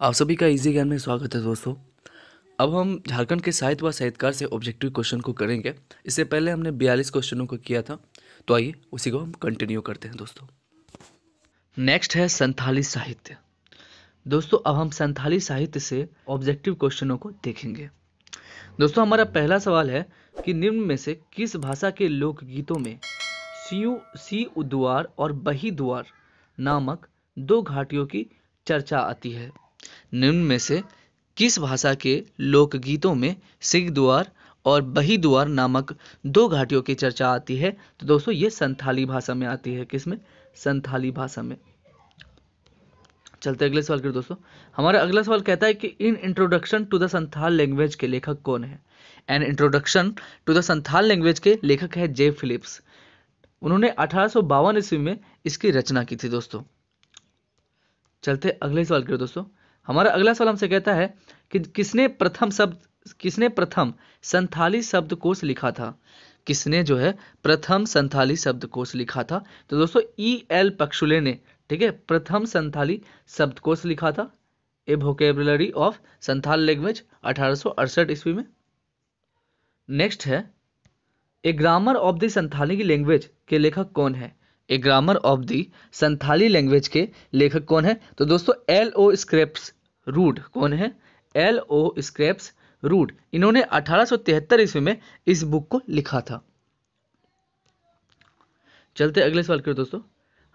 आप सभी का इजी ज्ञान में स्वागत है दोस्तों। अब हम झारखंड के साहित्य व साहित्यकार से ऑब्जेक्टिव क्वेश्चन को करेंगे। इससे पहले हमने 42 क्वेश्चनों को किया था, तो आइए उसी को हम कंटिन्यू करते हैं दोस्तों। नेक्स्ट है संथाली साहित्य। दोस्तों अब हम संथाली साहित्य से ऑब्जेक्टिव क्वेश्चनों को देखेंगे। दोस्तों हमारा पहला सवाल है कि निम्न में से किस भाषा के लोकगीतों में सी उद्वार और बही द्वार नामक दो घाटियों की चर्चा आती है। निम्न में से किस भाषा के लोकगीतों में सिख द्वार और बही द्वार नामक दो घाटियों की चर्चा आती है? तो दोस्तों ये संथाली भाषा में आती है। किसमें? संथाली भाषा में। चलते अगले सवाल की दोस्तों। हमारा अगला सवाल कहता है कि an introduction to the Santhal language के लेखक कौन है? An introduction to the Santhal language के लेखक है जे फिलिप्स। उन्होंने 1852 ईस्वी में इसकी रचना की थी दोस्तों। चलते अगले सवाल की दोस्तों। हमारा अगला सवाल हमसे कहता है कि किसने प्रथम संथाली शब्दकोश लिखा था? किसने जो है प्रथम संथाली शब्दकोश लिखा था? तो दोस्तों E.L. पक्षुले ने, ठीक है, प्रथम संथाली शब्दकोश लिखा था, a vocabulary of Santhal language, 1868 ईस्वी में। नेक्स्ट है a grammar of the Santhali language के लेखक कौन है? A grammar of the Santhali language के लेखक कौन है? तो दोस्तों L.O. स्क्रेप्स रूड कौन है? L.O. Scrapes rude. इन्होंने 1873 ईस्वी में इस बुक को लिखा था। चलते अगले सवाल की ओर दोस्तों।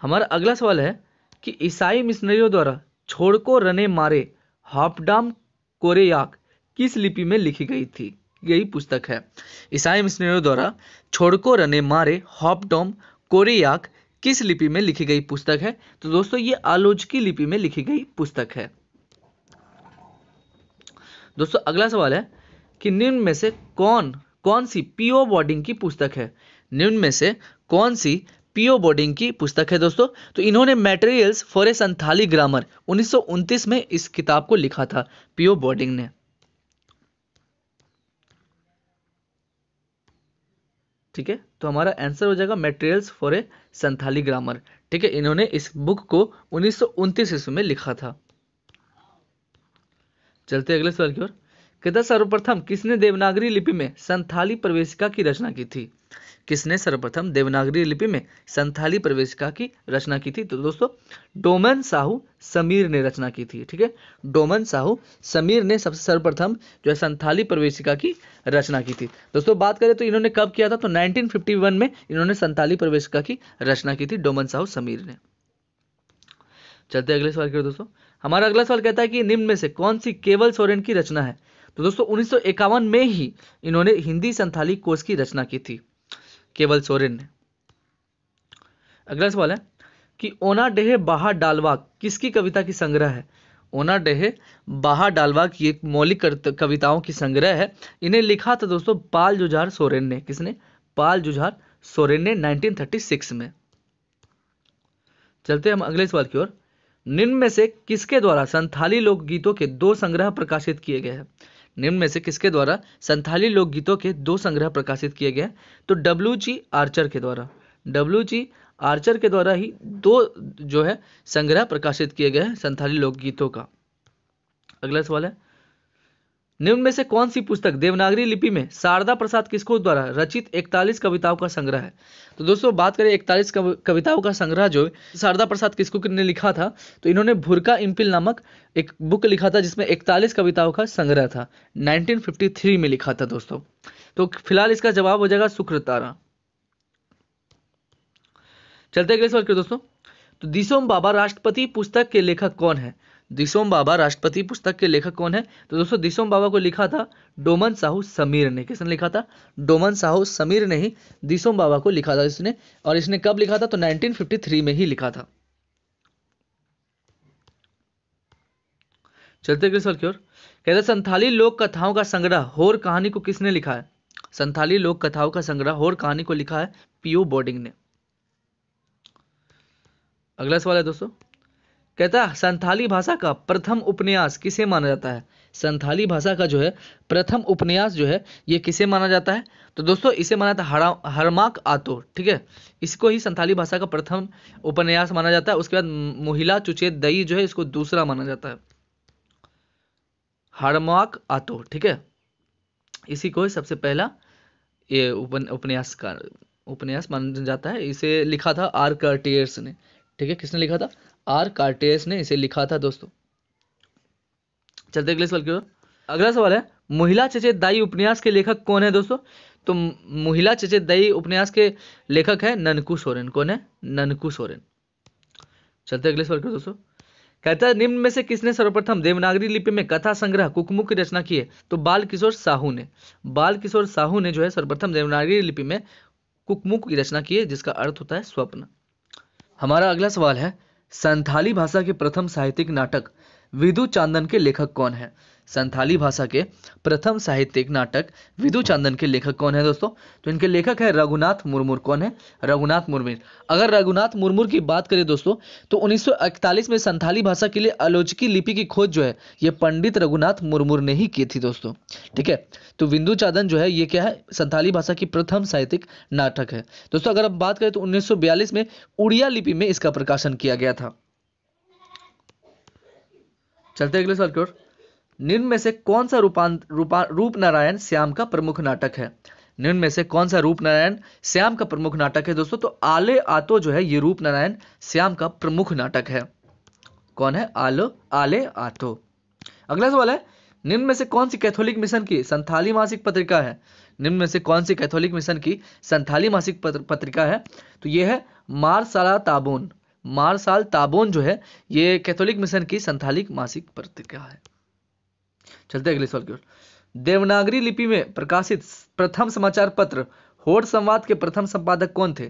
हमारा अगला सवाल है कि ईसाई मिशनरियों द्वारा छोड़को रने मारे हाफडाम कोरेयाक किस लिपि में लिखी गई थी? यही पुस्तक है। ईसाई मिशनरियों द्वारा छोड़को रने मारे हाफडाम कोरेयाक किस लिपि में लिखी गई पुस्तक है? तो दोस्तों ये आलोचकी लिपि में लिखी गई पुस्तक है। दोस्तों अगला सवाल है कि निम्न में से कौन सी पीओ बोर्डिंग की पुस्तक है? निम्न में से कौन सी पीओ बोर्डिंग की पुस्तक है दोस्तों? तो इन्होंने materials for a Santhali grammar 1929 में इस किताब को लिखा था, पीओ बोर्डिंग ने। ठीक है, तो हमारा आंसर हो जाएगा materials for a Santhali grammar. ठीक है, इन्होंने इस बुक को 1929 ईस्वी में लिखा था। चलते अगले सवाल की ओर। कहता सर्वप्रथम किसने देवनागरी लिपि में संथाली प्रवेशिका की रचना की थी? किसने सर्वप्रथम देवनागरी लिपि में संथाली प्रवेशिका की रचना की थी? तो दोस्तों डोमन साहू समीर ने रचना की थी। ठीक है, डोमन साहू समीर ने सबसे सर्वप्रथम जो है संथाली प्रवेशिका की रचना की थी। दोस्तों बात करें तो इन्होंने कब किया था? तो 1951 में इन्होंने संथाली प्रवेशिका की रचना की थी, डोमन साहू समीर ने। चलते अगले सवाल की ओर दोस्तों। हमारा अगला सवाल कहता है कि निम्न में से कौन सी केवल सोरेन की रचना है? तो दोस्तों 1951 में ही इन्होंने हिंदी संथाली कोश की रचना की थी, केवल सोरेन ने। अगला सवाल है कि ओना डेहे बाहा डालवाक किसकी कविता की संग्रह है? ओना डेहे बाहा डालवाक ये मौलिक कविताओं की संग्रह है। इन्हें लिखा था दोस्तों पाल जुझार सोरेन ने। किसने? पाल जुझार सोरेन ने 1936 में। चलते हम अगले सवाल की ओर। निम्न में से किसके द्वारा संथाली लोकगीतों के दो संग्रह प्रकाशित किए गए हैं? निम्न में से किसके द्वारा संथाली लोकगीतों के दो संग्रह प्रकाशित किए गए? तो W.G. आर्चर के द्वारा। W.G. आर्चर के द्वारा ही दो जो है संग्रह प्रकाशित किए गए हैं संथाली लोकगीतों का। अगला सवाल है निम्न में से कौन सी पुस्तक देवनागरी लिपि में शारदा प्रसाद किसको द्वारा रचित 41 कविताओं का संग्रह है? तो दोस्तों बात करें 41 कविताओं का संग्रह जो शारदा प्रसाद किसको ने लिखा था? तो इन्होंने भुरका इम्पिल नामक एक बुक लिखा था जिसमें 41 कविताओं का संग्रह था, 1953 में लिखा था दोस्तों। तो फिलहाल इसका जवाब हो जाएगा शुक्रतारा। चलते अगले सवाल के दोस्तों। तो दिसोम बाबा राष्ट्रपति पुस्तक के लेखक कौन है? दिसोम बाबा राष्ट्रपति पुस्तक के लेखक कौन है? तो दोस्तों दिसोम बाबा को लिखा था डोमन साहू समीर ने। किसने लिखा था? डोमन साहू समीर ने ही दिसोम बाबा को लिखा था इसने। और इसने कब लिखा था? तो 1953 में ही लिखा था। चलते अगले सवाल की ओर। कहते संथाली लोक कथाओं का संग्रह होर कहानी को किसने लिखा है? संथाली लोक कथाओं का संग्रह होर कहानी को लिखा है पीओ बोर्डिंग ने। अगला सवाल है दोस्तों, कहता है संथाली भाषा का प्रथम उपन्यास किसे माना जाता है? संथाली भाषा का जो है प्रथम उपन्यास जो है ये किसे माना जाता है? तो दोस्तों इसे माना जाता है हरमाक आतो। ठीक है, इसको ही संथाली भाषा का प्रथम उपन्यास माना जाता है। उसके बाद मोहिला चुचेत दई जो है इसको दूसरा माना जाता है। हार्माक आतो, ठीक है, इसी को सबसे पहला ये उपन्यास माना जाता है। इसे लिखा था आर कार्टियर्स ने, ठीक है, किसने लिखा था? आर कार्टियर्स ने इसे लिखा था दोस्तों। चलते अगले सवाल की ओर। अगला सवाल है महिला चचेतदाई उपन्यास के लेखक कौन है दोस्तों? तो महिला चचेतदाई उपन्यास के लेखक है ननकू सोरेन। कौन है? ननकू सोरेन। चलते अगले सवाल की ओर दोस्तों। कहता है निम्न में से किसने सर्वप्रथम देवनागरी लिपि में कथा संग्रह कुकमुक की रचना की है? तो बाल किशोर साहू ने। बाल किशोर साहू ने जो है सर्वप्रथम देवनागरी लिपि में कुकमुक की रचना की है, जिसका अर्थ होता है स्वप्न। हमारा अगला सवाल है संथाली भाषा के प्रथम साहित्यिक नाटक विधु चांदन के लेखक कौन है? संथाली भाषा के प्रथम साहित्यिक नाटक विधु चांदन के लेखक कौन है दोस्तों? तो इनके लेखक है रघुनाथ मुर्मू। कौन है? रघुनाथ मुर्मू। अगर रघुनाथ मुर्मू की बात करें दोस्तों, तो 1941 में संथाली भाषा के लिए आलोचकी लिपि की खोज जो है ये पंडित रघुनाथ मुर्मू ने ही की थी दोस्तों, ठीक है। तो विधु चांदन जो है ये क्या है? संथाली भाषा की प्रथम साहित्यिक नाटक है दोस्तों। अगर अब बात करें तो 1942 में उड़िया लिपि में इसका प्रकाशन किया गया था। चलते अगले सवाल की ओर। निम्न में से कौन सा रूप नारायण श्याम का प्रमुख नाटक है? निम्न में से कौन सा रूप नारायण श्याम का प्रमुख नाटक है दोस्तों? तो आले आतो जो है ये रूप नारायण श्याम का प्रमुख नाटक है। कौन है? आले आतो। अगला सवाल है निम्न में से कौन सी कैथोलिक मिशन की संथाली मासिक पत्रिका है? निम्न में से कौन सी कैथोलिक मिशन की संथाली मासिक पत्रिका है? तो ये है मारसाला ताबोन। मारसाल ताबोन जो है ये कैथोलिक मिशन की संथाली मासिक पत्रिका है। चलते अगले सवाल की ओर। देवनागरी लिपि में प्रकाशित प्रथम समाचार पत्र होड़ संवाद के प्रथम संपादक कौन थे?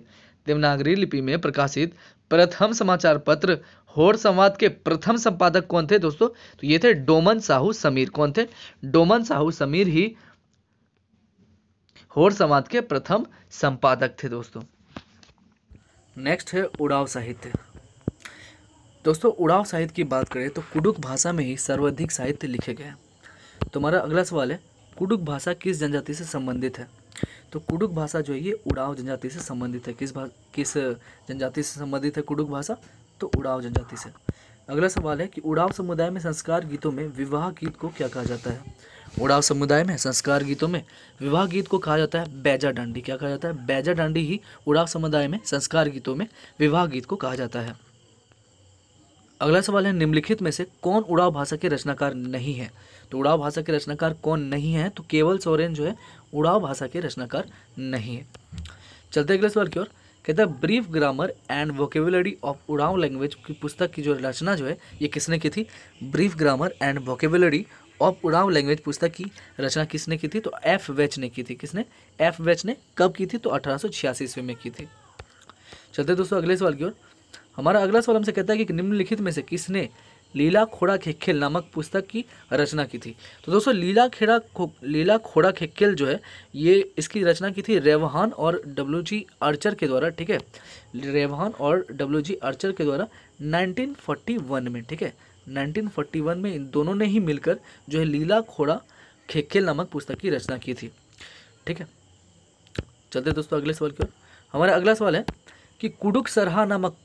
देवनागरी लिपि में प्रकाशित प्रथम समाचार पत्र होड़ संवाद के प्रथम संपादक कौन थे दोस्तों? तो ये थे डोमन साहू समीर। कौन थे? डोमन साहू समीर ही होड़ संवाद के प्रथम संपादक थे दोस्तों। नेक्स्ट है उड़ाव साहित्य। दोस्तों उड़ाव साहित्य की बात करें तो कुडुख भाषा में ही सर्वाधिक साहित्य लिखे गए हैं। तो हमारा अगला सवाल है कुडुख भाषा किस जनजाति से संबंधित है? तो कुडुख भाषा जो है ये उड़ाव जनजाति से संबंधित है। किस जनजाति से संबंधित है कुडुख भाषा? तो उड़ाव जनजाति से। अगला सवाल है कि उड़ाव समुदाय में संस्कार गीतों में विवाह गीत को क्या कहा जाता है? उड़ाव समुदाय में संस्कार गीतों में विवाह गीत को कहा जाता है बैजा डांडी। क्या कहा जाता है? बैजा डांडी ही उड़ाव समुदाय में संस्कार गीतों में विवाह गीत को कहा जाता है। अगला सवाल है निम्नलिखित में से कौन उड़ाव भाषा के रचनाकार नहीं है? तो उड़ाव भाषा के रचनाकार कौन नहीं है? तो केवल सोरेन जो है उड़ाव भाषा के रचनाकार नहीं है। चलते अगले सवाल की ओर। कहता है brief grammar and vocabulary of उड़ाव लैंग्वेज की पुस्तक की जो रचना जो है ये किसने की थी? Brief grammar and vocabulary of उड़ाव लैंग्वेज पुस्तक की रचना किसने की थी? तो एफ वेच ने की थी। किसने? एफ वेच ने। कब की थी? तो 1886 ईस्वी में की थी। चलते दोस्तों अगले सवाल की ओर। हमारा अगला सवाल हमसे कहता है कि निम्नलिखित में से किसने लीला खोड़ा खेखेल नामक पुस्तक की रचना की थी? तो दोस्तों लीला खोड़ा खेखेल जो है ये इसकी रचना की थी रेवहान और WG आर्चर के द्वारा, ठीक है। रेवहान और WG आर्चर के द्वारा 1941 में, ठीक है, 1941 में इन दोनों ने ही मिलकर जो है लीला खोड़ा खेखेल नामक पुस्तक की रचना की थी, ठीक है। चलते दोस्तों अगले सवाल की ओर। हमारा अगला सवाल है कि कुडुख सरहा नामक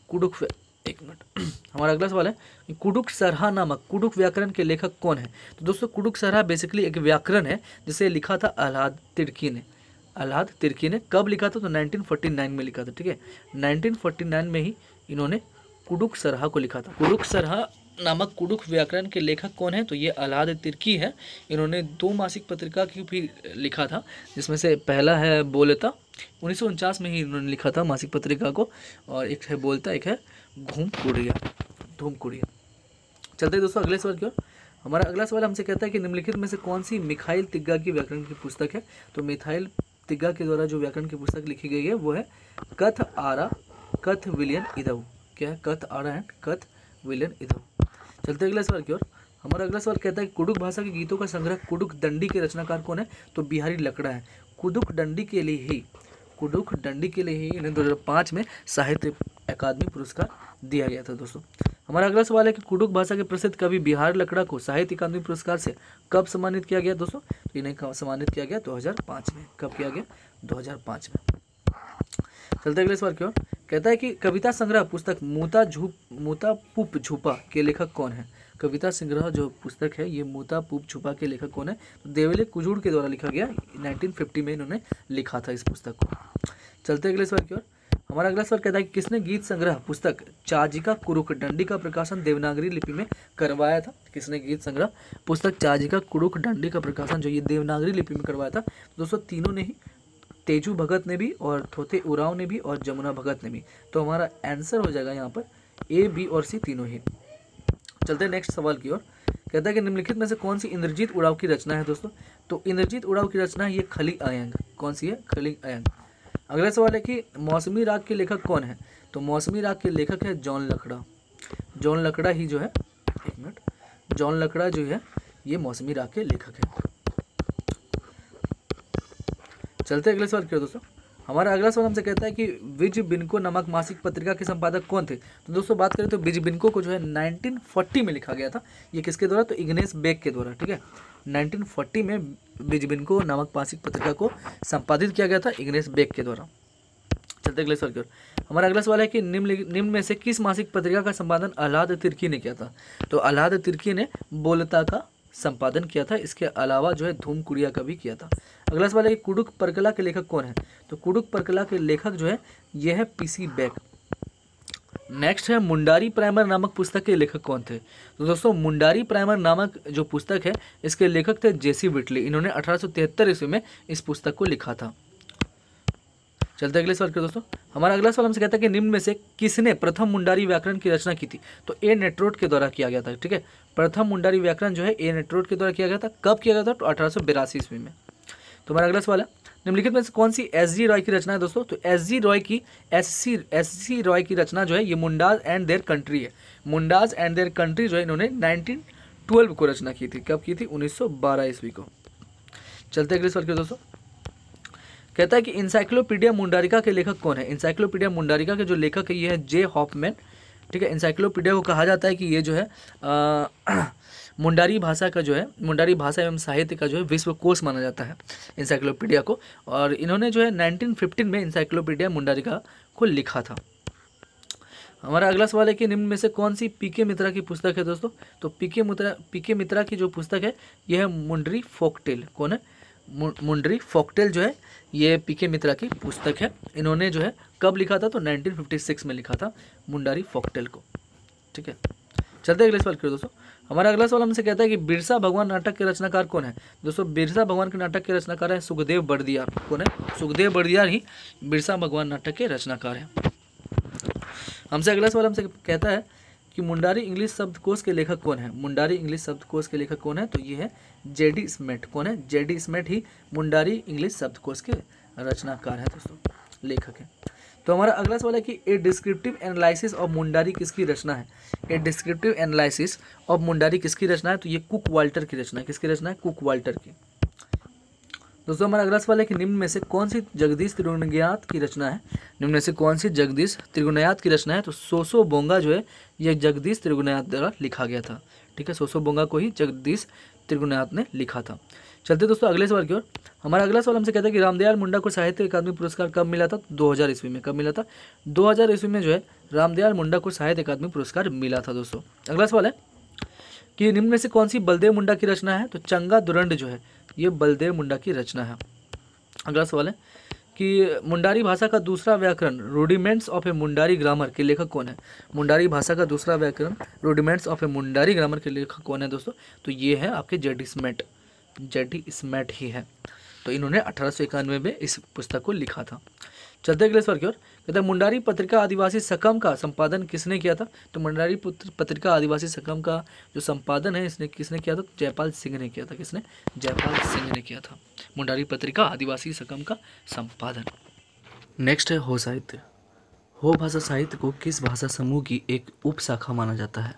हमारा अगला सवाल है कि कुडुख सरहा नामक कुडुख व्याकरण के लेखक कौन है? तो दोस्तों कुडुख सरहा बेसिकली एक व्याकरण है जिसे लिखा था अल्हाद तिर्की ने। अल्हाद तिर्की ने कब लिखा था? तो 1949 में लिखा था, ठीक है। 1949 में ही इन्होंने कुडुख सरहा को लिखा था। कुडुख सरहा नामक कुडुख व्याकरण के लेखक कौन है? तो ये अल्हाद तिर्की है। इन्होंने 2 मासिक पत्रिका की भी लिखा था, जिसमें से पहला है बोलता, 1949 में ही इन्होंने लिखा था मासिक पत्रिका को, और एक है बोलता, एक है धूम कुड़िया। चलते दोस्तों अगले सवाल की ओर। हमारा अगला सवाल हमसे कहता है कि निम्नलिखित में से कौन सी मिखाइल तिग्गा की व्याकरण की पुस्तक है? तो मिखाइल तिग्गा के द्वारा जो व्याकरण की पुस्तक लिखी गई है वो है कथ आरा कथ विलियन इदव। क्या है? कथ आरा एंड कथ विलियन इदव। चलते अगले सवाल की ओर। हमारा अगला सवाल कहता है कि कुडुख भाषा के गीतों का संग्रह कुडुख दंडी के रचनाकार कौन है? तो बिहारी लकड़ा है। कुडुख दंडी के लिए ही इन्हें 2005 में साहित्य अकादमी पुरस्कार दिया गया था दोस्तों। हमारा अगला सवाल है कि कुडुख भाषा के प्रसिद्ध कवि बिहारी लकड़ा को साहित्य अकादमी पुरस्कार से कब सम्मानित किया गया दोस्तों? तो इन्हें सम्मानित किया गया 2005 में। कब किया गया? 2005 में। चलते अगले सवाल की ओर। कहता है कि कविता संग्रह पुस्तक मूता पुप झूपा के लेखक कौन है? कविता संग्रह जो पुस्तक है ये मूता पूप छुपा के लेखक कौन है? तो देवले कुजूर के द्वारा लिखा गया, 1950 में इन्होंने लिखा था इस पुस्तक को। चलते हैं अगले सवाल की ओर। हमारा अगला सवाल कहता है कि किसने गीत संग्रह पुस्तक चाजिका कुरुख डंडी का प्रकाशन देवनागरी लिपि में करवाया था? किसने गीत संग्रह पुस्तक चाजिका कुरुख डंडी का प्रकाशन जो ये देवनागरी लिपि में करवाया था? दोस्तों तीनों ने ही, तेजू भगत ने भी और थोथे उराव ने भी और जमुना भगत ने भी। तो हमारा आंसर हो जाएगा यहाँ पर ए, बी और सी तीनों ही। चलते हैं नेक्स्ट सवाल की ओर। कहता है कि निम्नलिखित में से कौन सी इंद्रजीत उराव की रचना है दोस्तों? तो इंद्रजीत उराव की रचना है ये खली अयंग। कौन सी है? खली अयंग। अगला सवाल है कि मौसमी राग के लेखक कौन है? तो मौसमी राग के लेखक है जॉन लकड़ा। जॉन लकड़ा ही जो है, एक मिनट, जॉन लकड़ा जो है ये मौसमी राग के लेखक है। चलते अगले सवाल की ओर दोस्तों। हमारा अगला सवाल हमसे कहता है कि विज बिनको नामक मासिक पत्रिका के संपादक कौन थे? तो दोस्तों बात करें तो विज बिनको को जो है 1940 में लिखा गया था। ये किसके द्वारा? तो इग्नेस बेक के द्वारा। ठीक है, 1940 में विज बिनको नामक मासिक पत्रिका को संपादित किया गया था इग्नेस बेक के द्वारा। चलते अगले सवाल की ओर। हमारा अगला सवाल है कि निम्न में से किस मासिक पत्रिका का संपादन आह्लाद तिर्की ने किया था? तो आह्लाद तिर्की ने बोलता का संपादन किया था। इसके अलावा जो है धूम कुड़िया का भी किया था। अगला सवाल है कि कुडुक परकला के लेखक कौन है? तो कुडुक परकला के लेखक जो है ये है पीसी बेक। नेक्स्ट है मुंडारी प्राइमर नामक पुस्तक के लेखक कौन थे? तो दोस्तों मुंडारी प्राइमर नामक जो पुस्तक है इसके लेखक थे जेसी विटली। इन्होंने 1873 ईस्वी में इस पुस्तक को लिखा था। चलते अगले सवाल के दोस्तों। हमारा अगला सवाल हमसे कहता है कि निम्न में से किसने प्रथम मुंडारी व्याकरण की रचना की थी? तो ए नेट्रोट के द्वारा किया गया था। ठीक है, प्रथम मुंडारी व्याकरण जो है ए नेट्रोट के द्वारा किया गया था। कब किया गया था? तो 1882 ईस्वी में। तो हमारा अगला सवाल है निम्नलिखित में से कौन सी एस.जी. रॉय की रचना है दोस्तों? तो एस.जी. रॉय की एस.सी. रॉय की रचना जो है ये मुंडाज एंड देयर कंट्री है। मुंडाज एंड देयर कंट्री जो है इन्होंने 1912 को रचना की थी। कब की थी? 1912 ईस्वी को। चलते अगले सवाल के दोस्तों। कहता है कि इंसाइक्लोपीडिया मुंडारिका के लेखक कौन है? इंसाइक्लोपीडिया मुंडारिका के जो लेखक है ये है जे हॉफमैन। ठीक है, इंसाइक्लोपीडिया को कहा जाता है कि ये जो है मुंडारी भाषा का जो है, मुंडारी भाषा एवं साहित्य का जो है विश्वकोश माना जाता है इंसाइक्लोपीडिया को। और इन्होंने जो है 1915 में इंसाइक्लोपीडिया मुंडारिका को लिखा था। हमारा अगला सवाल है कि निम्न में से कौन सी पीके मित्रा की पुस्तक है दोस्तों? तो पीके मित्रा की जो पुस्तक है यह है मुंडरी फोकटेल। कौन है? मुंडरी फोकटेल जो है ये पीके मित्रा की पुस्तक है। इन्होंने जो है कब लिखा था? तो 1956 में लिखा था मुंडारी फोकटेल को। ठीक है, चलते अगले सवाल करो दोस्तों। हमारा अगला सवाल हमसे कहता है कि बिरसा भगवान नाटक के रचनाकार कौन है? दोस्तों बिरसा भगवान के नाटक के रचनाकार है सुखदेव बड़दियार। कौन है? सुखदेव बड़दियार ही बिरसा भगवान नाटक के रचनाकार हैं। हमसे अगला सवाल हमसे कहता है कि मुंडारी इंग्लिश शब्दकोश के लेखक कौन है? मुंडारी इंग्लिश शब्दकोश के लेखक कौन है? तो ये है जेडी स्मेट। कौन है? जेडी स्मेट ही मुंडारी इंग्लिश शब्दकोश के रचनाकार है दोस्तों, लेखक है। तो हमारा अगला सवाल है कि ए डिस्क्रिप्टिव एनालिसिस ऑफ मुंडारी किसकी रचना है? ए डिस्क्रिप्टिव एनालिसिस ऑफ मुंडारी किसकी रचना है? तो ये कुक वाल्टर की रचना है। किसकी रचना है? कुक वाल्टर की। दोस्तों हमारा अगला सवाल है कि निम्न में से कौन सी जगदीश त्रिगुणयात की रचना है? निम्न में से कौन सी जगदीश त्रिगुणयात की रचना है? तो सोसो बोंगा जो है यह जगदीश त्रिगुणयात द्वारा लिखा गया था। ठीक है, सोसो बोंगा को ही जगदीश त्रिगुणयात ने लिखा था। चलते दोस्तों अगले सवाल की ओर। हमारा अगला सवाल हमसे कहता है कि रामदयाल मुंडा को साहित्य अकादमी पुरस्कार कब मिला था? 2000 ईस्वी में। कब मिला था? 2000 ईस्वी में जो है रामदयाल मुंडा को साहित्य अकादमी पुरस्कार मिला था दोस्तों। अगला सवाल है कि निम्न में से कौन सी बलदेव मुंडा की रचना है? तो चंगा दुरंड जो है ये बलदेव मुंडा की रचना है। अगला सवाल है कि मुंडारी भाषा का दूसरा व्याकरण rudiments of A Mundari grammar के लेखक कौन है? मुंडारी भाषा का दूसरा व्याकरण rudiments of A Mundari grammar के लेखक कौन है दोस्तों? तो ये है आपके जेडी स्मेट। जेडी स्मेट ही है। तो इन्होंने 1891 में इस पुस्तक को लिखा था। चलते अगले सवाल की ओर। कहते हैं मुंडारी पत्रिका आदिवासी सकम का संपादन किसने किया था? तो मुंडारी पत्रिका आदिवासी सकम का जो संपादन है इसने किसने किया था? जयपाल सिंह ने किया था। किसने? जयपाल सिंह ने किया था मुंडारी पत्रिका आदिवासी सकम का संपादन। नेक्स्ट है हो साहित्य। हो भाषा साहित्य को किस भाषा समूह की एक उपशाखा माना जाता है?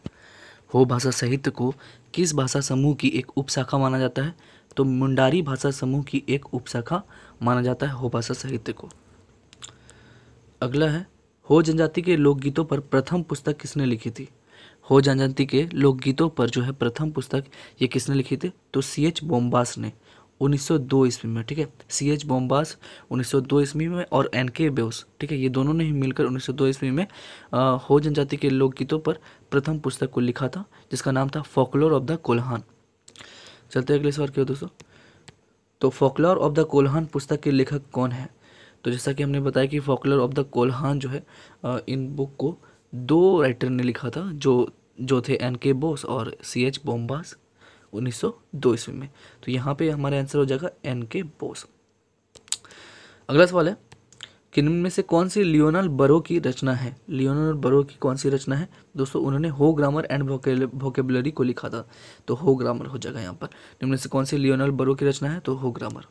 हो भाषा साहित्य को किस भाषा समूह की एक उपशाखा माना जाता है? तो मुंडारी भाषा समूह की एक उपशाखा माना जाता है हो भाषा साहित्य को। अगला है हो जनजाति के लोकगीतों पर प्रथम पुस्तक किसने लिखी थी? हो जनजाति के लोकगीतों पर जो है प्रथम पुस्तक ये किसने लिखी थी? तो C.H. बोम्बास ने 1902 ईस्वी में, ठीक है। C.H. बोम्बास 1902 ईस्वी में और N.K. बोस, ठीक है, ये दोनों ने ही मिलकर 1902 ईस्वी में हो जनजाति के लोकगीतों पर प्रथम पुस्तक को लिखा था, जिसका नाम था फोकलोर ऑफ द कोल्हान। चलते अगले सवाल की ओर दोस्तों। तो फोकलोर ऑफ द कोल्हान पुस्तक के लेखक कौन है? तो जैसा कि हमने बताया कि फोकलोर ऑफ द कोल्हान जो है, इन बुक को 2 राइटर ने लिखा था, जो थे N.K. बोस और C.H. बोम्बास 1902 ईस्वी में। तो यहाँ पे हमारा आंसर हो जाएगा N.K. बोस। अगला सवाल है कि निम्न में से कौन सी लियोनार्ड बरो की रचना है? लियोनार्ड बरो की कौन सी रचना है दोस्तों? उन्होंने हो ग्रामर एंड वोकेबुलरी को लिखा था, तो हो ग्रामर हो जाएगा यहाँ पर। निम्न में से कौन सी लियोनार्ड बरो की रचना है? तो हो ग्रामर।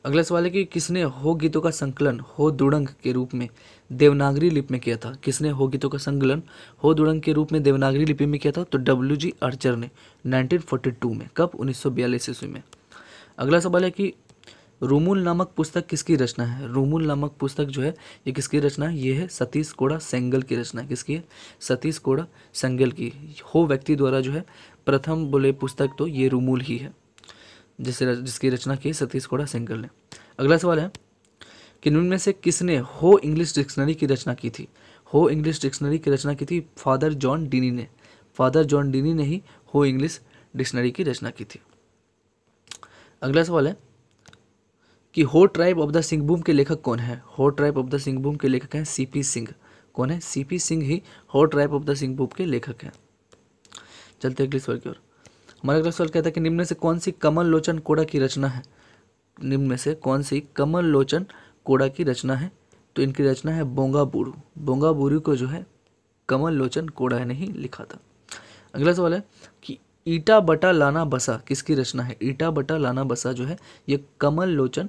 अगला सवाल है कि किसने हो गीतों का संकलन हो दुड़ंग के रूप में देवनागरी लिपि में किया था? किसने हो गीतों का संकलन हो दुड़ंग के रूप में देवनागरी लिपि में किया था? तो W.G. आर्चर ने 1942 में। कब? 1942 ईस्वी में। अगला सवाल है कि रूमुल नामक पुस्तक किसकी रचना है? रूमुल नामक पुस्तक जो है ये किसकी रचना है? ये है सतीश कोड़ा सेंगल की रचना है। किसकी है? सतीश कोड़ा सेंगल की। हो व्यक्ति द्वारा जो है प्रथम बोले पुस्तक तो ये रूमुल ही है, जिसकी रचना की सतीश कोड़ा सेंगल ने। अगला सवाल है कि निम्न में से किसने हो इंग्लिश डिक्शनरी की रचना की थी? हो इंग्लिश डिक्शनरी की रचना की थी फादर जॉन डीनी ने। फादर जॉन डीनी ने ही हो इंग्लिश डिक्शनरी की रचना की थी। अगला सवाल है कि हो ट्राइब ऑफ द सिंहभूम के लेखक कौन है? हो ट्राइब ऑफ द सिंहभूम के लेखक हैं C.P. सिंह। कौन है? C.P. सिंह ही हो ट्राइब ऑफ द सिंहभूम के लेखक हैं। चलते अगले सवाल की ओर। हमारा अगला सवाल कहता है कि निम्न में से कौन सी कमल लोचन कोड़ा की रचना है? निम्न में से कौन सी कमल लोचन कोड़ा की रचना है? तो इनकी रचना है बोंगा बूढ़ू। बोंगा बूढ़ू को जो है कमल लोचन कोड़ा ने ही लिखा था। अगला सवाल है कि ईटा बटा लाना बसा किसकी रचना है? ईटा बटा लाना बसा जो है ये कमल लोचन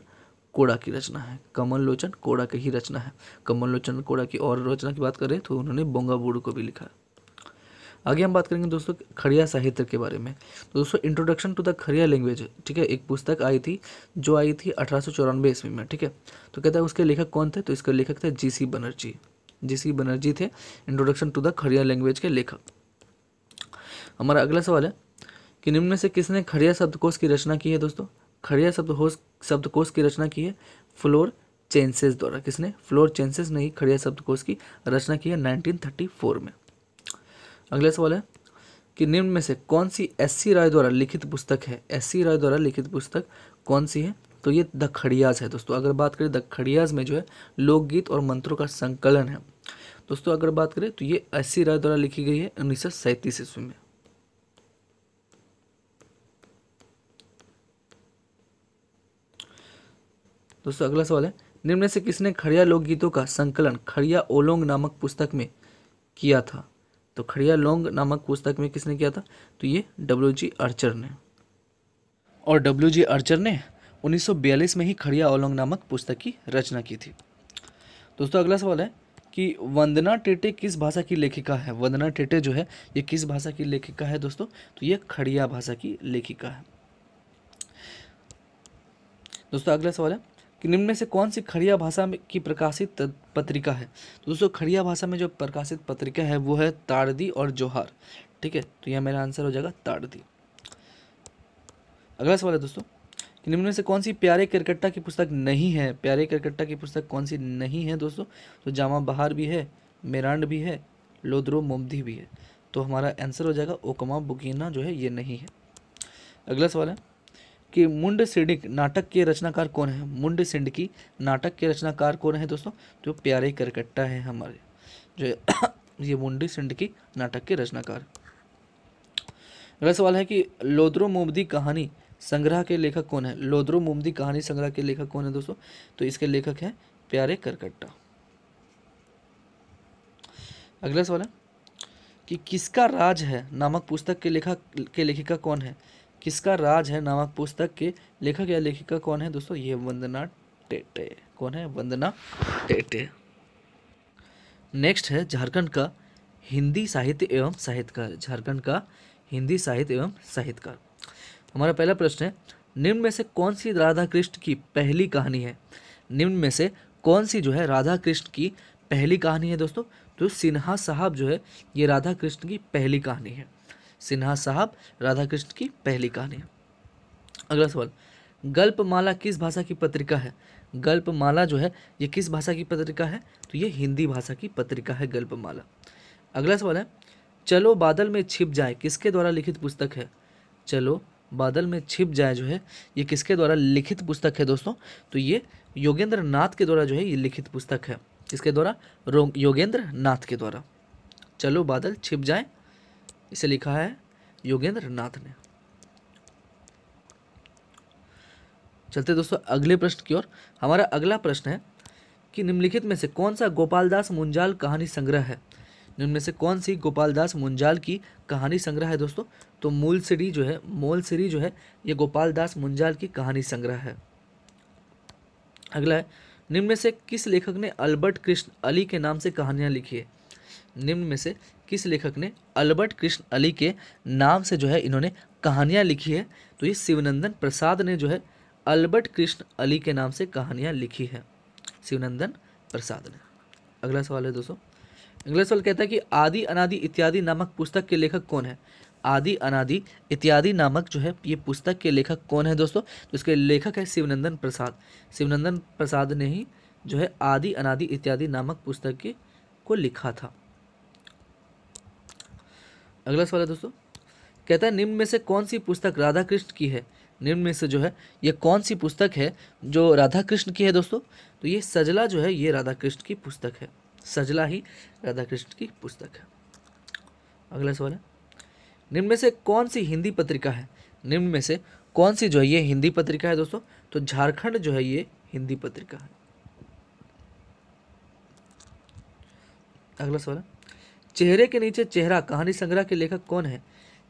कोड़ा की रचना है। कमल लोचन कोड़ा की ही रचना है। कमल लोचन कोड़ा की और रचना की बात करें तो उन्होंने बोंगा बूढ़ू को भी लिखा है। आगे हम बात करेंगे दोस्तों खड़िया साहित्य के बारे में। तो दोस्तों introduction to the Kharia language, ठीक है, एक पुस्तक आई थी जो आई थी 1894 ईस्वी में, ठीक है। तो कहता है उसके लेखक कौन थे? तो इसके लेखक थे G.C. बनर्जी। G.C. बनर्जी थे introduction to the Kharia language के लेखक। हमारा अगला सवाल है कि निम्न में से किसने खड़िया शब्दकोश की रचना की है दोस्तों? खड़िया शब्दकोश की रचना की है फ्लोर चेंसेस द्वारा। किसने? फ्लोर चेंसेस ने ही खड़िया शब्दकोश की रचना की है 1934 में। अगला सवाल है कि निम्न में से कौन सी S.C. राय द्वारा लिखित पुस्तक है? S.C. राय द्वारा लिखित पुस्तक कौन सी है? तो ये द खड़ियाज है दोस्तों। अगर बात करें द खड़ियाज में जो है लोकगीत और मंत्रों का संकलन है दोस्तों। अगर बात करें तो ये S.C. राय द्वारा लिखी गई है 1937 ईस्वी में। दोस्तों अगला सवाल है निम्न में से किसने खड़िया लोकगीतों का संकलन खड़िया ओलोंग नामक पुस्तक में किया था? तो खड़िया लोंग नामक पुस्तक में किसने किया था? तो ये W.G. आर्चर ने। और W.G. आर्चर ने 1942 में ही खड़िया ओलोंग नामक पुस्तक की रचना की थी। दोस्तों अगला सवाल है कि वंदना टेटे किस भाषा की लेखिका है? वंदना टेटे जो है ये किस भाषा की लेखिका है दोस्तों? तो ये खड़िया भाषा की लेखिका है। दोस्तों अगला सवाल है कि निम्न में से कौन सी खड़िया भाषा में की प्रकाशित पत्रिका है? तो दोस्तों खड़िया भाषा में जो प्रकाशित पत्रिका है वो है ताड़दी और जोहार, ठीक है। तो यह मेरा आंसर हो जाएगा ताड़दी। अगला सवाल है दोस्तों कि निम्न में से कौन सी प्यारे करकट्टा की पुस्तक नहीं है? प्यारे करकट्टा की पुस्तक कौन सी नहीं है दोस्तों? तो जामा बहार भी है, मेरांड भी है, लोद्रो मोमदी भी है। तो हमारा आंसर हो जाएगा ओकमा बुकीना जो है ये नहीं है। अगला सवाल है कि मुंड सिंडिक नाटक के रचनाकार कौन है? मुंड सिंडिकी नाटक के रचनाकार कौन है दोस्तों? जो प्यारे करकट्टा है हमारे जो ये मुंड सिंडिकी नाटक के रचनाकार। अगला सवाल है कि लोद्रो मोमदी कहानी संग्रह के लेखक कौन है? लोद्रो मोमदी कहानी संग्रह के लेखक कौन है दोस्तों? तो इसके लेखक हैं प्यारे करकट्टा। अगला सवाल है कि किसका राज है नामक पुस्तक के लेखिका कौन है? किसका राज है नामक पुस्तक के लेखक या लेखिका कौन है दोस्तों? ये वंदना टेटे। कौन है? वंदना टेटे। नेक्स्ट है झारखंड का हिंदी साहित्य एवं साहित्यकार। झारखंड का हिंदी साहित्य एवं साहित्यकार। हमारा पहला प्रश्न है निम्न में से कौन सी राधा कृष्ण की पहली कहानी है? निम्न में से कौन सी जो है राधा कृष्ण की पहली कहानी है दोस्तों? तो सिन्हा साहब जो है ये राधा कृष्ण की पहली कहानी है। सिन्हा साहब राधा कृष्ण की पहली कहानी है। अगला सवाल, गल्पमाला किस भाषा की पत्रिका है? गल्पमाला जो है ये किस भाषा की पत्रिका है? तो ये हिंदी भाषा की पत्रिका है गल्पमाला। अगला सवाल है, चलो बादल में छिप जाए किसके द्वारा लिखित पुस्तक है? चलो बादल में छिप जाए जो है ये किसके द्वारा लिखित पुस्तक है दोस्तों? तो ये योगेंद्र नाथ के द्वारा जो है ये लिखित पुस्तक है। किसके द्वारा? योगेंद्र नाथ के द्वारा। चलो बादल छिप जाए इसे लिखा है योगेंद्र नाथ ने। चलते दोस्तों अगले प्रश्न की ओर। हमारा अगला प्रश्न है कि निम्नलिखित में से कौन सा गोपालदास मुंजाल कहानी संग्रह है? निम्न में से कौन सी गोपालदास मुंजाल की कहानी संग्रह है दोस्तों? तो मोलसिरी जो है ये गोपालदास मुंजाल की कहानी संग्रह है। अगला है, निम्न में से किस लेखक ने अल्बर्ट कृष्ण अली के नाम से कहानियां लिखी है? निम्न में से किस लेखक ने अल्बर्ट कृष्ण अली के नाम से जो है इन्होंने कहानियां लिखी है? तो ये शिवनंदन प्रसाद ने जो है अल्बर्ट कृष्ण अली के नाम से कहानियां लिखी है, शिवनंदन प्रसाद ने। अगला सवाल है दोस्तों, अगला सवाल कहता है कि आदि अनादि इत्यादि नामक पुस्तक के लेखक कौन है? आदि अनादि इत्यादि नामक जो है ये पुस्तक के लेखक कौन है दोस्तों? तो इसके लेखक है शिवनंदन प्रसाद। शिवनंदन प्रसाद ने ही जो है आदि अनादि इत्यादि नामक पुस्तक को लिखा था। अगला सवाल है दोस्तों, कहता है निम्न में से कौन सी पुस्तक राधा कृष्ण की है? निम्न में से जो है ये कौन सी पुस्तक है जो राधा कृष्ण की है दोस्तों? तो ये सजला जो है ये राधा कृष्ण की पुस्तक है। सजला ही राधा कृष्ण की पुस्तक है। अगला सवाल है, निम्न में से कौन सी हिंदी पत्रिका है? निम्न में से कौन सी जो है ये हिंदी पत्रिका है दोस्तों? तो झारखंड जो है ये हिंदी पत्रिका है। अगला सवाल है, चेहरे के नीचे चेहरा कहानी संग्रह के लेखक कौन है?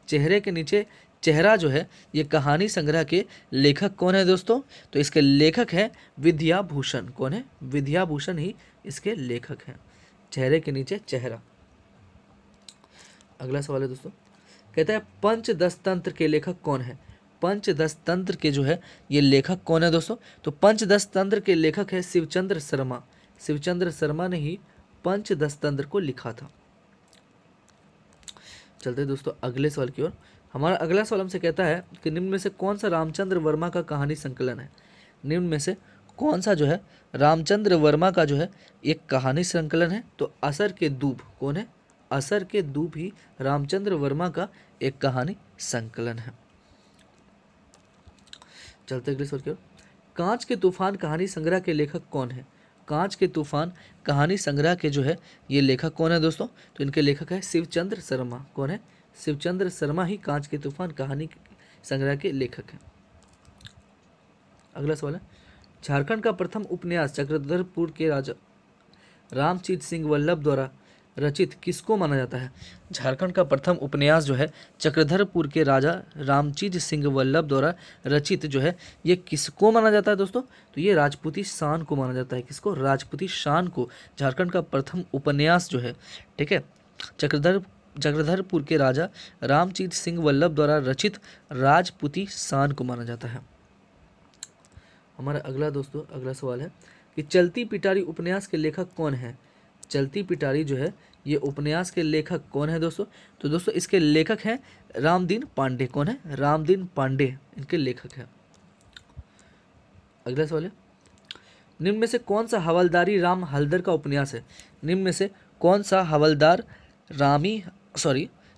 चेहरे के नीचे चेहरा जो है ये कहानी संग्रह के लेखक कौन है दोस्तों? तो इसके लेखक है विद्याभूषण। कौन है? विद्याभूषण ही इसके लेखक हैं। चेहरे के नीचे चेहरा। अगला सवाल है दोस्तों, कहता है पंचदश तंत्र के लेखक कौन है? पंचदश तंत्र के जो है ये लेखक कौन है दोस्तों? तो पंचदश तंत्र के लेखक है शिवचंद्र शर्मा। शिवचंद्र शर्मा ने ही पंचदश तंत्र को लिखा था। चलते हैं दोस्तों अगले सवाल की ओर। हमारा अगला सवाल हमसे कहता है कि निम्न में से कौन सा रामचंद्र वर्मा का कहानी संकलन है? निम्न में से कौन सा जो है रामचंद्र वर्मा का जो है एक कहानी संकलन है? तो असर के दूब। कौन है? असर के दूब ही रामचंद्र वर्मा का एक कहानी संकलन है। चलते अगले सवाल की ओर। कांच के तूफान कहानी संग्रह के लेखक कौन है? कांच के तूफान कहानी संग्रह के जो है ये लेखक कौन है दोस्तों? तो इनके लेखक है शिवचंद्र शर्मा। कौन है? शिवचंद्र शर्मा ही कांच के तूफान कहानी संग्रह के लेखक हैं। अगला सवाल है, झारखंड का प्रथम उपन्यास चक्रधरपुर के राजा रामचीत सिंह वल्लभ द्वारा रचित किसको माना जाता है? झारखंड का प्रथम उपन्यास जो है चक्रधरपुर के राजा रामचीत सिंह वल्लभ द्वारा रचित जो है ये किसको माना जाता है दोस्तों? तो ये राजपूती शान को माना जाता है। किसको? राजपूती शान को झारखंड का प्रथम उपन्यास जो है, ठीक है, चक्रधरपुर के राजा रामचीत सिंह वल्लभ द्वारा रचित राजपूती शान को माना जाता है। हमारा अगला सवाल है कि चलती पिटारी उपन्यास के लेखक कौन है? चलती पिटारी जो है ये उपन्यास के लेखक कौन है दोस्तों? तो दोस्तों इसके लेखक हैं रामदीन पांडे। कौन है? रामदीन पांडे इनके लेखक हैं। अगला सवाल है, निम्न में से कौन सा हवलदारी राम हलदर का उपन्यास है? निम्न में से कौन सा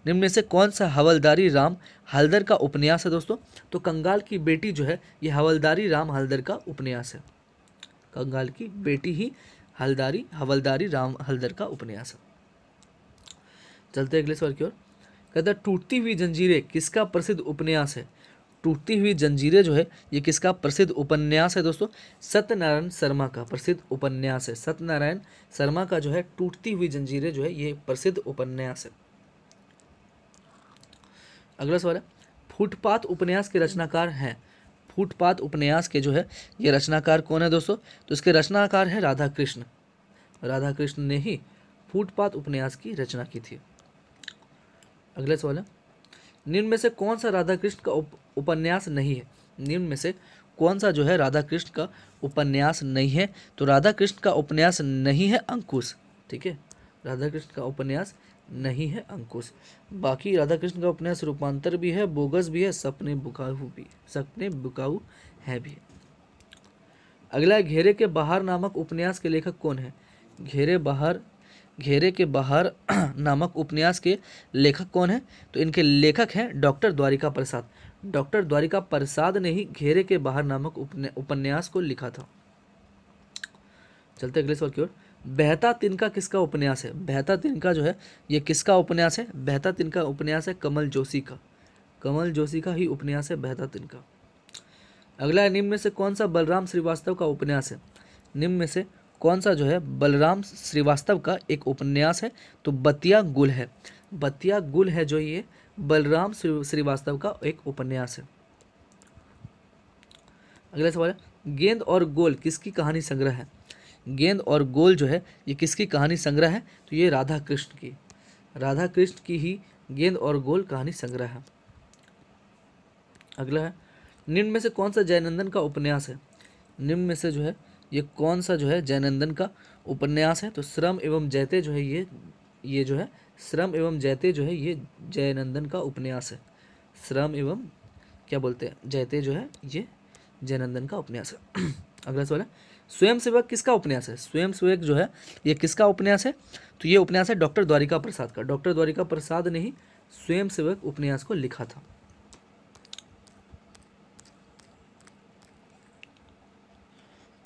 निम्न में से कौन सा हवलदारी राम हलदर का उपन्यास है दोस्तों? तो कंगाल की बेटी जो है ये हवलदारी राम हलदर का उपन्यास है। कंगाल की बेटी ही हवलदारी राम हलदर का उपन्यास है। चलते अगले सवाल की ओर। कहता है टूटती हुई जंजीरें किसका प्रसिद्ध उपन्यास है? टूटती हुई जंजीरें जो है ये किसका प्रसिद्ध उपन्यास है दोस्तों? सत्यनारायण शर्मा का प्रसिद्ध उपन्यास है। सत्यनारायण शर्मा का जो है टूटती हुई जंजीरें जो है ये प्रसिद्ध उपन्यास है। अगला सवाल है, फुटपाथ उपन्यास के रचनाकार हैं। फुटपाथ उपन्यास के जो है ये रचनाकार कौन है दोस्तों? तो इसके रचनाकार है राधा कृष्ण। राधा कृष्ण ने ही फुटपाथ उपन्यास की रचना की थी। अगला सवाल है, निम्न में से कौन सा राधा कृष्ण का उपन्यास नहीं है? निम्न में से कौन सा जो है राधा कृष्ण का उपन्यास नहीं है? तो राधा कृष्ण का उपन्यास नहीं है अंकुश। ठीक है, राधा कृष्ण का उपन्यास नहीं है अंकुश। बाकी राधा कृष्ण का उपन्यास रूपांतर भी है, बोगस भी है, सपने बुकाऊ है भी। अगला, घेरे के बाहर नामक उपन्यास के लेखक कौन है? घेरे के बाहर नामक उपन्यास के लेखक कौन है? तो इनके लेखक हैं डॉक्टर द्वारिका प्रसाद। डॉक्टर द्वारिका प्रसाद ने ही घेरे के बाहर नामक उपन्यास को लिखा था। चलते अगले सवाल की ओर। बहता तिनका किसका उपन्यास है? बहता तिनका जो है ये किसका उपन्यास है? बहता तिनका उपन्यास है कमल जोशी का। कमल जोशी का ही उपन्यास है बहता तिनका। अगला, निम्न में से कौन सा बलराम श्रीवास्तव का उपन्यास है? निम्न में से कौन सा जो है बलराम श्रीवास्तव का एक उपन्यास है? तो बतिया गुल है। बतिया गुल है जो ये बलराम श्रीवास्तव का एक उपन्यास है। अगला सवाल है, गेंद और गोल किसकी कहानी संग्रह है? गेंद और गोल जो है ये किसकी कहानी संग्रह है? तो ये राधा कृष्ण की ही गेंद और गोल कहानी संग्रह है। अगला है, निम्न में से कौन सा जयनंदन का उपन्यास है? निम्न में से जो है ये कौन सा जो है जयनंदन का उपन्यास है? तो श्रम एवं जयते जो है ये जो है श्रम एवं जयते जो है ये जयनंदन का उपन्यास है। श्रम एवं क्या बोलते हैं जयते जो है ये जयनंदन का उपन्यास है। अगला सवाल है, स्वयंसेवक किसका उपन्यास है? स्वयंसेवक जो है ये किसका उपन्यास है? तो ये उपन्यास है डॉक्टर द्वारिका प्रसाद का। डॉक्टर द्वारिका प्रसाद ने ही स्वयंसेवक उपन्यास को लिखा था।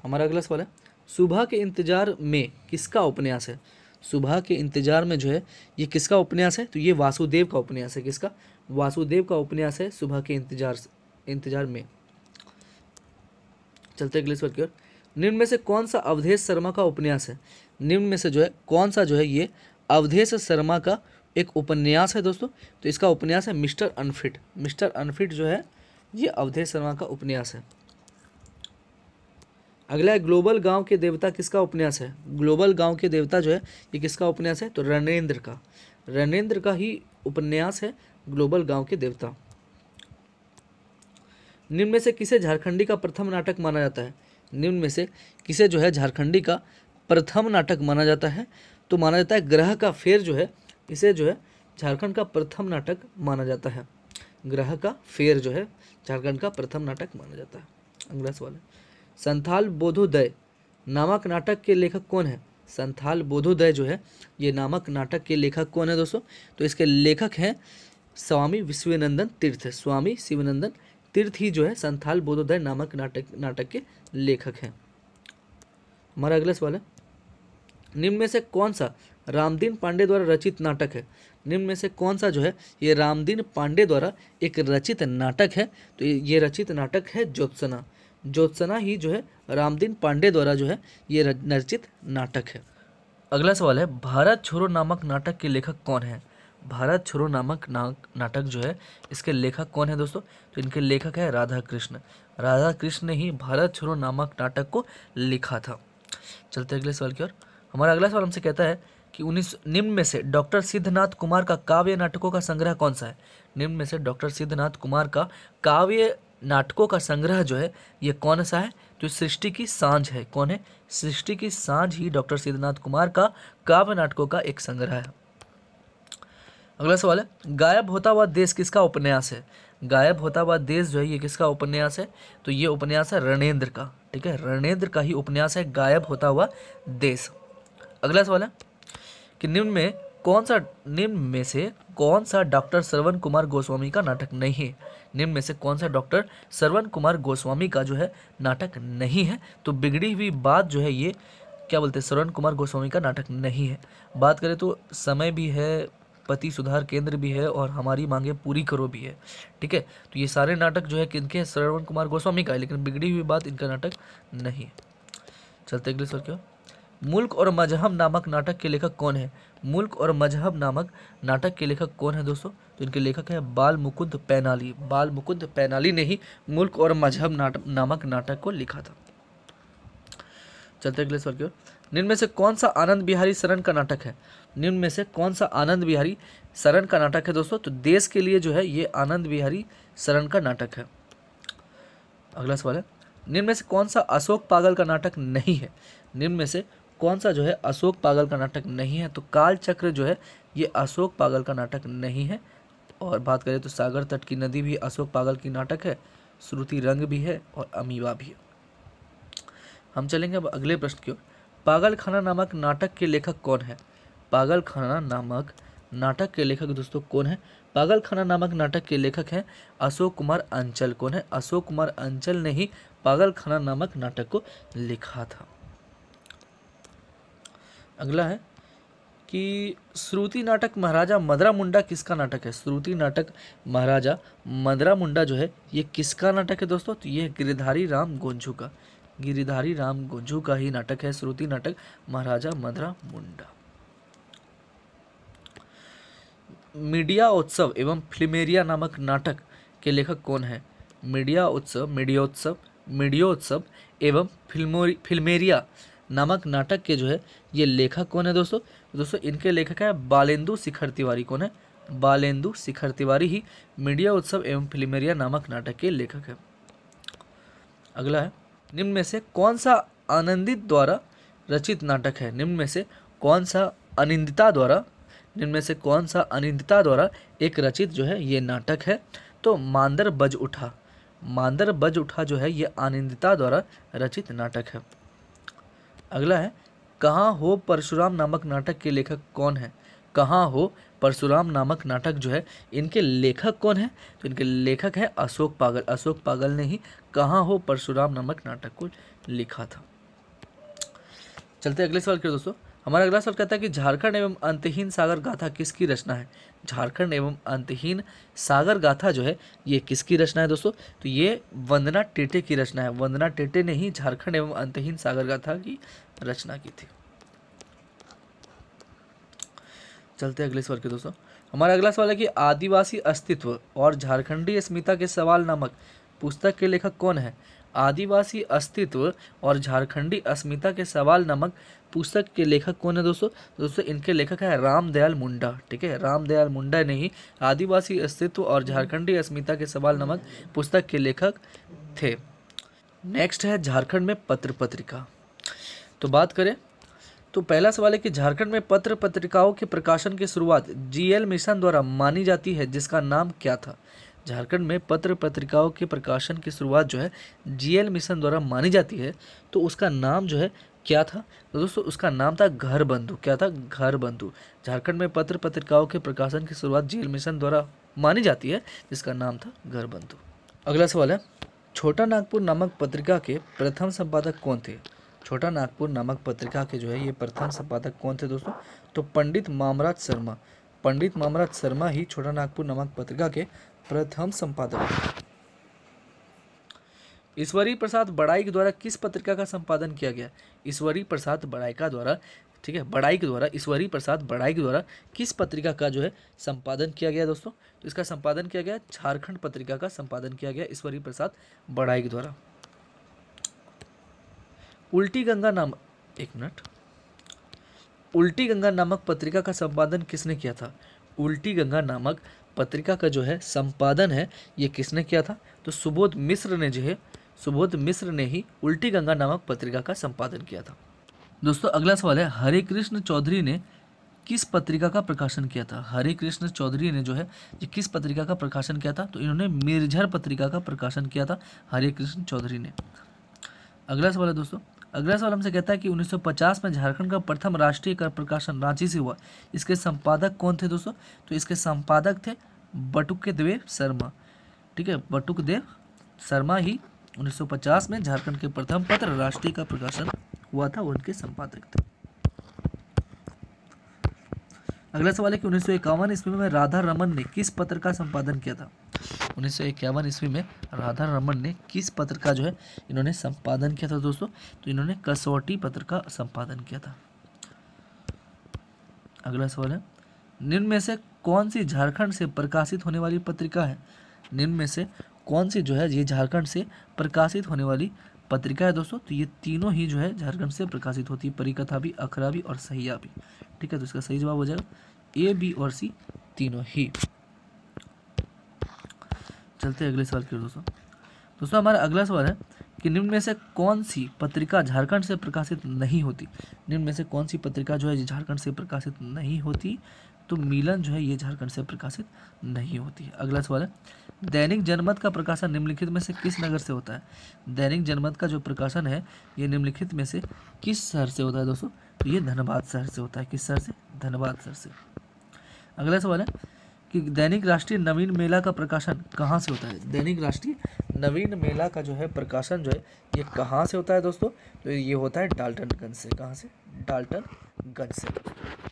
हमारा अगला सवाल है, सुबह के इंतजार में किसका उपन्यास है? सुबह के इंतजार में जो है ये किसका उपन्यास है? तो ये वासुदेव का उपन्यास है। किसका? वासुदेव का उपन्यास है सुबह के इंतजार में। चलते अगले सवाल की ओर। निम्न में से कौन सा अवधेश शर्मा का उपन्यास है? निम्न में से जो है कौन सा जो है ये अवधेश शर्मा का एक उपन्यास है दोस्तों? तो इसका उपन्यास है मिस्टर अनफिट। मिस्टर अनफिट जो है ये अवधेश शर्मा का उपन्यास है। अगला है, ग्लोबल गांव के देवता किसका उपन्यास है? ग्लोबल गांव के देवता जो है ये किसका उपन्यास है? तो रणेंद्र का। रणेंद्र का ही उपन्यास है ग्लोबल गांव के देवता। निम्न में से किसे झारखंडी का प्रथम नाटक माना जाता है? निम्न में से किसे जो है झारखंडी का प्रथम नाटक माना जाता है? तो माना जाता है ग्रह का फेर जो है इसे जो है झारखंड का प्रथम नाटक माना जाता है। ग्रह का फेर जो है झारखंड का प्रथम नाटक माना जाता है। अगला सवाल है, संथाल बोधोदय नामक नाटक के लेखक कौन है? संथाल बोधोदय जो है ये नामक नाटक के लेखक कौन है दोस्तों? तो इसके लेखक हैं स्वामी शिवानंद तीर्थ। स्वामी शिवानंद तीर्थ ही जो है संथाल बोधोदय नामक नाटक के लेखक हैं। हमारा अगला सवाल है, निम्न में से कौन सा रामदीन पांडे द्वारा रचित नाटक है? निम्न में से कौन सा जो है ये रामदीन पांडे द्वारा एक रचित नाटक है? तो ये रचित नाटक है ज्योत्सना। ज्योत्सना ही जो है रामदीन पांडे द्वारा जो है ये रचित नाटक है। अगला सवाल है, भारत छोड़ो नामक नाटक के लेखक कौन है? भारत छोड़ो नामक नाटक जो है इसके लेखक कौन है दोस्तों? तो इनके लेखक है राधा कृष्ण। राधा कृष्ण ने ही भारत छोड़ो नामक नाटक को लिखा था। चलते अगले सवाल की ओर। हमारा अगला सवाल हमसे कहता है कि निम्न में से डॉक्टर सिद्धनाथ कुमार का काव्य नाटकों का संग्रह कौन सा है? निम्न में से डॉक्टर सिद्धनाथ कुमार का काव्य नाटकों का संग्रह जो है ये कौन सा है? तो सृष्टि की सांझ है। कौन है? सृष्टि की सांझ ही डॉक्टर सिद्धनाथ कुमार का काव्य नाटकों का एक संग्रह है। अगला सवाल है, गायब होता हुआ देश किसका उपन्यास है? गायब होता हुआ देश जो है ये किसका उपन्यास है? तो ये उपन्यास है रणेंद्र का। ठीक है, रणेंद्र का ही उपन्यास है गायब होता हुआ देश। अगला सवाल है कि निम्न में से कौन सा डॉक्टर श्रवण कुमार गोस्वामी का नाटक नहीं है? निम्न में से कौन सा डॉक्टर श्रवण कुमार गोस्वामी का जो है नाटक नहीं है? तो बिगड़ी हुई बात जो है ये क्या बोलते हैं श्रवण कुमार गोस्वामी का नाटक नहीं है। बात करें तो समय भी है, पति सुधार केंद्र भी है और हमारी मांगे पूरी करो भी है। ठीक है, तो ये सारे नाटक जो है किनके? श्रवण कुमार गोस्वामी का है, लेकिन बिगड़ी हुई बात इनका नाटक नहीं है। चलते अगले सवाल क्या, मुल्क और मजहब नामक नाटक के लेखक कौन है? मुल्क और मजहब नामक नाटक के लेखक कौन है दोस्तों? तो इनके लेखक है बाल मुकुंद पैनाली। बाल मुकुंद पैनाली ने ही मुल्क और मजहब नामक नाटक को लिखा था। चलते अगले सवाल की ओर। निम्न में से कौन सा आनंद बिहारी शरण का नाटक है? निम्न में से कौन सा आनंद बिहारी शरण का नाटक है दोस्तों? तो देश के लिए जो है ये आनंद बिहारी शरण का नाटक है। अगला सवाल है, निम्न में से कौन सा अशोक पागल का नाटक नहीं है? निम्न में से कौन सा जो है अशोक पागल का नाटक नहीं है? तो कालचक्र जो है ये अशोक पागल का नाटक नहीं है। और बात करें तो सागर तट की नदी भी अशोक पागल की नाटक है, श्रुति रंग भी है और अमीबा भी है। हम चलेंगे अब अगले प्रश्न की ओर। पागल खाना नामक नाटक के लेखक कौन है? पागल खाना नामक नाटक के लेखक दोस्तों कौन है? पागल खाना नामक नाटक के लेखक हैं अशोक कुमार अंचल। कौन है? अशोक कुमार अंचल ने ही पागल खाना नामक नाटक को लिखा था। अगला है कि श्रुति नाटक महाराजा मदरा मुंडा किसका नाटक है? श्रुति नाटक महाराजा मदरा मुंडा जो है ये किसका नाटक है दोस्तों? तो ये गिरिधारी राम गोंझू का, गिरिधारी राम गोंझू का ही नाटक है श्रुति नाटक महाराजा मदरा मुंडा। मीडिया उत्सव एवं फ्लिमेरिया नामक नाटक के लेखक कौन है? मीडियोत्सव एवं फिल्मेरिया नामक नाटक के जो है ये लेखक कौन है दोस्तों? दोस्तों इनके लेखक है बालेंदु शिखर तिवारी। कौन है? बालेंदु शिखर तिवारी ही मीडिया उत्सव एवं फिल्मेरिया नामक नाटक के लेखक है। अगला है निम्न में से कौन सा आनंदित द्वारा रचित नाटक है? निम्न में से कौन सा अनिंदिता द्वारा एक रचित जो है ये नाटक है? तो मांदर बज उठा जो है ये आनंदिता द्वारा रचित नाटक है। अगला है कहाँ हो परशुराम नामक नाटक के लेखक कौन है? कहाँ हो परशुराम नामक नाटक जो है इनके लेखक कौन है? तो इनके लेखक है अशोक पागल। अशोक पागल ने ही कहाँ हो परशुराम नामक नाटक को लिखा था। चलते अगले सवाल की ओर दोस्तों। हमारा अगला सवाल कहता है कि झारखंड एवं अंतहीन सागर गाथा किसकी रचना है? झारखंड एवं अंतहीन सागर गाथा जो है ये किसकी रचना है दोस्तों? तो ये वंदना टेटे की रचना है। वंदना टेटे ने ही झारखंड एवं अंतहीन सागर गाथा की रचना की थी। चलते अगले सवाल के दोस्तों। हमारा अगला सवाल है कि आदिवासी अस्तित्व और झारखंडी अस्मिता के सवाल नामक पुस्तक के लेखक कौन है? आदिवासी अस्तित्व और झारखंडी अस्मिता के सवाल नामक पुस्तक के लेखक कौन है दोस्तों? दोस्तों इनके लेखक है रामदयाल मुंडा। ठीक है, रामदयाल मुंडा ने ही आदिवासी अस्तित्व और झारखंडी अस्मिता के सवाल नामक पुस्तक के लेखक थे। नेक्स्ट है झारखंड में पत्र पत्रिका। तो बात करें तो पहला सवाल है कि झारखंड में पत्र पत्रिकाओं के प्रकाशन की शुरुआत जीएल मिशन द्वारा मानी जाती है, जिसका नाम क्या था? झारखंड में पत्र पत्रिकाओं के प्रकाशन की शुरुआत जो है जीएल मिशन द्वारा मानी जाती है, तो उसका नाम जो है क्या था? तो दोस्तों उसका नाम था घर बंधु। क्या था? घर बंधु। झारखंड में पत्र पत्रिकाओं के प्रकाशन की शुरुआत जीएल मिशन द्वारा मानी जाती है, जिसका नाम था घर बंधु। अगला सवाल है छोटा नागपुर नामक पत्रिका के प्रथम संपादक कौन थे? छोटा नागपुर नामक पत्रिका के जो है ये प्रथम संपादक कौन थे दोस्तों? तो पंडित मामराज शर्मा। पंडित मामराज शर्मा ही छोटा नागपुर नामक पत्रिका के प्रथम संपादक थे। ईश्वरी प्रसाद बड़ाई के द्वारा किस पत्रिका का संपादन किया गया? ईश्वरी प्रसाद बड़ाई का द्वारा, ठीक है, बड़ाई के द्वारा, ईश्वरी प्रसाद बड़ाई के द्वारा किस पत्रिका का जो है संपादन किया गया दोस्तों? तो इसका संपादन किया गया झारखंड पत्रिका का संपादन किया गया ईश्वरी प्रसाद बड़ाई के द्वारा। उल्टी गंगा नामक पत्रिका का संपादन किसने किया था? उल्टी गंगा नामक पत्रिका का जो है संपादन है ये किसने किया था? तो सुबोध मिश्र ने ही उल्टी गंगा नामक पत्रिका का संपादन किया था। दोस्तों अगला सवाल है हरे कृष्ण चौधरी ने किस पत्रिका का प्रकाशन किया था? हरे कृष्ण चौधरी ने जो है ये किस पत्रिका का प्रकाशन किया था? तो इन्होंने मिर्झर पत्रिका का प्रकाशन किया था हरे कृष्ण चौधरी ने। अगला सवाल है दोस्तों, अगला सवाल हमसे कहता है कि 1950 में झारखंड का प्रथम राष्ट्रीय कर प्रकाशन रांची से हुआ, इसके संपादक कौन थे दोस्तों? तो इसके संपादक थे बटुकदेव शर्मा। ठीक है, बटुकदेव शर्मा ही 1950 में झारखंड के प्रथम पत्र राष्ट्रीय का प्रकाशन हुआ था, उनके संपादक थे। अगला सवाल है कि 1951 ईस्वी में राधा रमन ने किस पत्र का संपादन किया था? 1951 ईस्वी में राधा रमन ने किस पत्र का जो है इन्होंने संपादन किया था दोस्तों? तो इन्होंने कसौटी पत्र का संपादन किया था। अगला सवाल है निम्न में से कौन सी झारखंड से प्रकाशित होने वाली पत्रिका है? निम्न में से कौन सी जो है ये झारखंड से प्रकाशित होने वाली पत्रिका है दोस्तों? तो ये तीनों ही जो है झारखंड से प्रकाशित होती है, परिकथा भी, अखरा भी और सहिया भी। ठीक है, तो इसका सही जवाब हो जाएगा ए, बी और सी तीनों ही। चलते हैं अगले सवाल की ओर दोस्तों। हमारा अगला सवाल है कि निम्न में से कौन सी पत्रिका झारखंड से प्रकाशित नहीं होती। निम्न में से कौन सी पत्रिका जो है झारखंड से प्रकाशित नहीं होती, तो मिलन जो है ये झारखंड से प्रकाशित नहीं होती है। अगला सवाल है, दैनिक जनमत का प्रकाशन निम्नलिखित में से किस नगर से होता है। दैनिक जनमत का जो प्रकाशन है ये निम्नलिखित में से किस शहर से होता है दोस्तों, तो ये धनबाद शहर से होता है। किस शहर से, धनबाद शहर से। अगला सवाल है कि दैनिक राष्ट्रीय नवीन मेला का प्रकाशन कहाँ से होता है। दैनिक राष्ट्रीय नवीन मेला का जो है प्रकाशन जो है ये कहाँ से होता है दोस्तों, तो ये होता है डाल्टनगंज से। कहाँ से, डाल्टनगंज से।